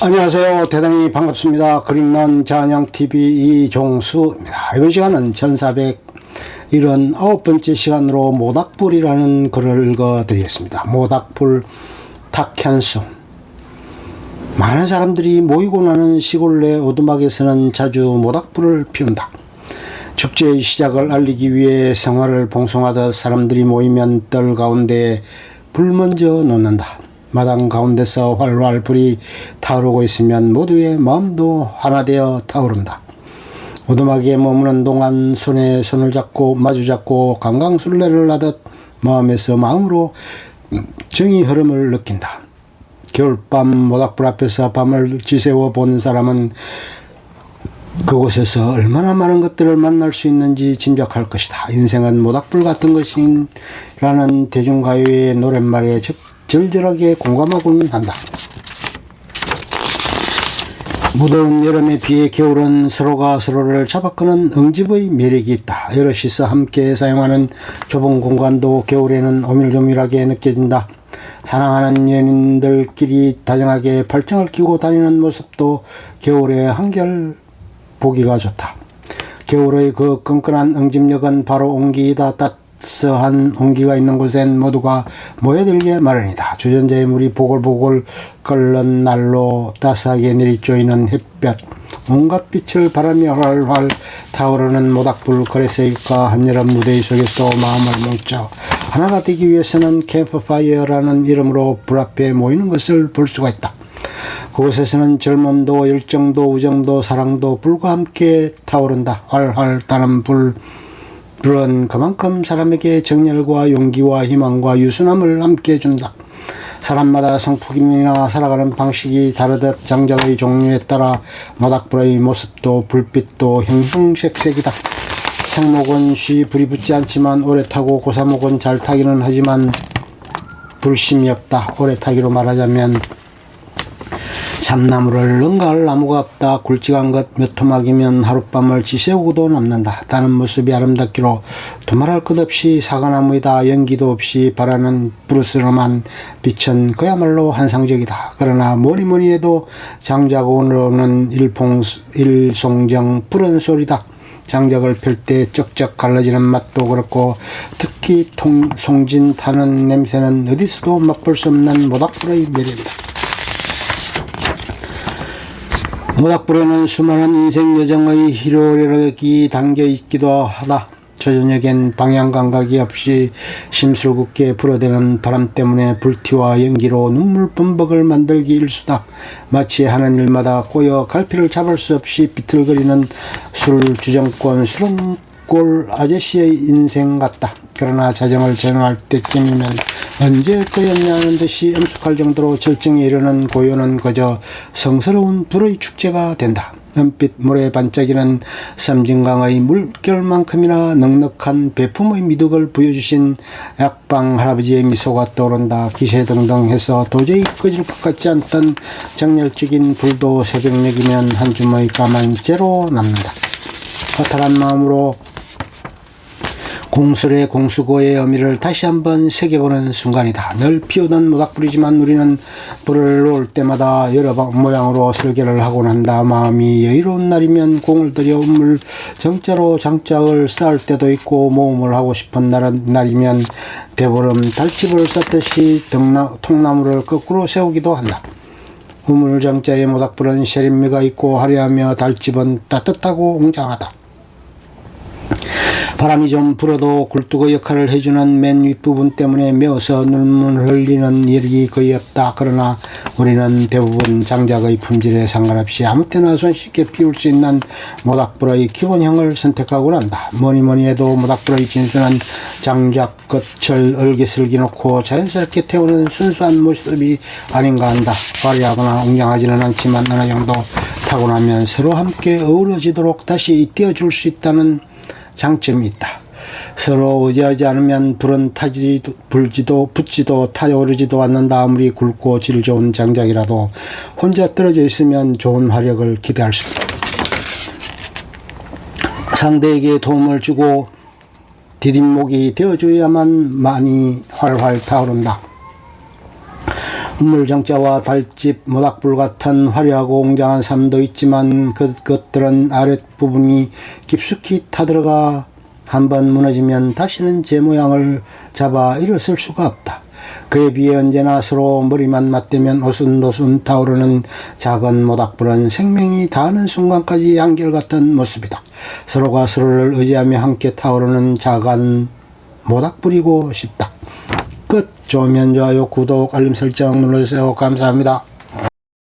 안녕하세요. 대단히 반갑습니다. 그린런 잔영TV 이종수입니다. 이번 시간은 1479번째 시간으로 모닥불이라는 글을 읽어드리겠습니다. 모닥불 탁현수. 많은 사람들이 모이고 나는 시골 내 오두막에서는 자주 모닥불을 피운다. 축제의 시작을 알리기 위해 생활을 봉송하듯 사람들이 모이면 뜰 가운데에 불 먼저 놓는다. 마당 가운데서 활활 불이 타오르고 있으면 모두의 마음도 하나 되어 타오른다. 오두막에 머무는 동안 손에 손을 잡고 마주 잡고 강강술래를 하듯 마음에서 마음으로 정이 흐름을 느낀다. 겨울밤 모닥불 앞에서 밤을 지새워 본 사람은 그곳에서 얼마나 많은 것들을 만날 수 있는지 짐작할 것이다. 인생은 모닥불 같은 것이라는 대중가요의 노랫말에 절절하게 공감하곤 한다. 무더운 여름에 비해 겨울은 서로가 서로를 잡아끄는 응집의 매력이 있다. 여럿이서 함께 사용하는 좁은 공간도 겨울에는 오밀조밀하게 느껴진다. 사랑하는 연인들끼리 다정하게 발정을 끼고 다니는 모습도 겨울에 한결 보기가 좋다. 겨울의 그 끈끈한 응집력은 바로 온기이다. 따스한 온기가 있는 곳엔 모두가 모여들게 마련이다. 주전자의 물이 보글보글 끓는 날로 따스하게 내리쪼이는 햇볕, 온갖 빛을 바라며 활활 타오르는 모닥불. 그래서일까 한여름 무더위 속에서 마음을 뭉쳐 하나가 되기 위해서는 캠프파이어라는 이름으로 불 앞에 모이는 것을 볼 수가 있다. 그곳에서는 젊음도 열정도 우정도 사랑도 불과 함께 타오른다. 활활 타는 불은 그만큼 사람에게 정열과 용기와 희망과 유순함을 함께 준다. 사람마다 성품이나 살아가는 방식이 다르듯 장작의 종류에 따라 모닥불의 모습도 불빛도 형형색색이다. 생목은 쉬 불이 붙지 않지만 오래 타고 고사목은 잘 타기는 하지만 불심이 없다. 오래 타기로 말하자면 참나무를 능가할 나무가 없다. 굵직한 것 몇 토막이면 하룻밤을 지새우고도 남는다. 다른 모습이 아름답기로 두말할 것 없이 사과나무이다. 연기도 없이 바라는 부르스름한 빛은 그야말로 환상적이다. 그러나 뭐니뭐니 해도 장작으로는 일송정 푸른 소리다. 장작을 펼 때 쩍쩍 갈라지는 맛도 그렇고 특히 송진 타는 냄새는 어디서도 맛볼 수 없는 모닥불의 매력이다. 모닥불에는 수많은 인생 여정의 희로애락이 담겨 있기도 하다. 저저녁엔 방향 감각이 없이 심술궂게 불어대는 바람 때문에 불티와 연기로 눈물 범벅을 만들기 일수다. 마치 하는 일마다 꼬여 갈피를 잡을 수 없이 비틀거리는 술주정권 수렁골 아저씨의 인생 같다. 그러나 자정을 전환할 때쯤이면 언제 꺼였냐는 듯이 엄숙할 정도로 절정에 이르는 고요는 그저 성스러운 불의 축제가 된다. 은빛 모래 반짝이는 섬진강의 물결만큼이나 넉넉한 배품의 미덕을 부여주신 약방 할아버지의 미소가 떠오른다. 기세등등해서 도저히 꺼질 것 같지 않던 정열적인 불도 새벽녘이면 한 줌의 까만 재로 남는다. 허탈한 마음으로 공술의 공수고의 의미를 다시 한번 새겨보는 순간이다. 늘 피우던 모닥불이지만 우리는 불을 놓을 때마다 여러 모양으로 설계를 하고 난다. 마음이 여유로운 날이면 공을 들여 우물 정자로 장작을 쌓을 때도 있고 모험을 하고 싶은 날이면 대보름 달집을 쌓듯이 통나무를 거꾸로 세우기도 한다. 우물 정자의 모닥불은 세린미가 있고 화려하며 달집은 따뜻하고 웅장하다. 바람이 좀 불어도 굴뚝의 역할을 해주는 맨 윗부분 때문에 메어서 눈물 흘리는 일이 거의 없다. 그러나 우리는 대부분 장작의 품질에 상관없이 아무 때나 손쉽게 피울 수 있는 모닥불의 기본형을 선택하고 난다. 뭐니뭐니 해도 모닥불의 진순한 장작 겉을 얼기슬기 놓고 자연스럽게 태우는 순수한 모습이 아닌가 한다. 화려하거나 웅장하지는 않지만 어느 정도 타고 나면 서로 함께 어우러지도록 다시 띄워줄 수 있다는 장점이 있다. 서로 의지하지 않으면 불은 붙지도 타오르지도 않는다. 아무리 굵고 질 좋은 장작이라도 혼자 떨어져 있으면 좋은 화력을 기대할 수 있다. 상대에게 도움을 주고 디딤목이 되어줘야만 많이 활활 타오른다. 우물정자와 달집, 모닥불 같은 화려하고 웅장한 삶도 있지만 그것들은 아랫부분이 깊숙이 타들어가 한번 무너지면 다시는 제 모양을 잡아 일어설 수가 없다. 그에 비해 언제나 서로 머리만 맞대면 오순도순 타오르는 작은 모닥불은 생명이 닿는 순간까지 한결같은 모습이다. 서로가 서로를 의지하며 함께 타오르는 작은 모닥불이고 싶다. 끝. 좋으면 좋아요, 구독, 알림 설정 눌러주세요. 감사합니다.